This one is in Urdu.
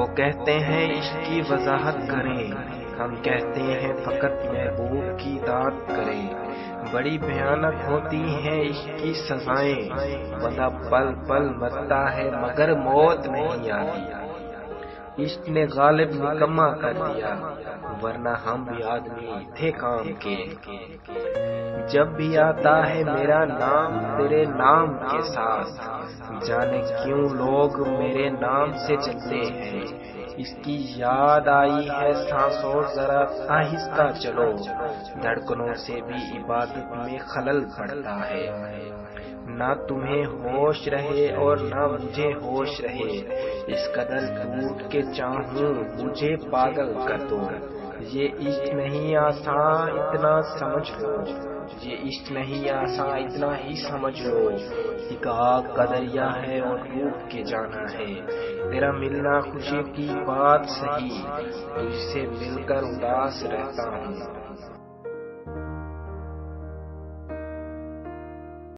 وہ کہتے ہیں عشق کی وضاحت کریں، ہم کہتے ہیں فقط محبوب کی داد کریں۔ بڑی بھیانک ہوتی ہیں عشق کی سزائیں، بندہ پل پل مرتا ہے مگر موت نہیں آتی۔ عشق نے غالب نکما کر دیا، ورنہ ہم بھی آدمی تھے کام کے۔ جب بھی آتا ہے میرا نام تیرے نام کے ساتھ، جانے کیوں لوگ میرے نام سے چلتے ہیں۔ اس کی یاد آئی ہے سانسوں ذرا آہستہ چلو، دھڑکنوں سے بھی عبادت میں خلل پڑتا ہے۔ نہ تمہیں ہوش رہے اور نہ مجھے ہوش رہے، اس قدر ٹوٹ کے چاہوں مجھے پاگل کر دو۔ یہ عشق نہیں آسان اتنا سمجھ لو، یہ عشق نہیں آسان اتنا ہی سمجھ لو۔ ایک آگ کا دریا ہے اور ڈوب کے جانا ہے، تیرا ملنا خوشی کی بات سہی، تجھ سے مل کر اداس رہتا ہوں۔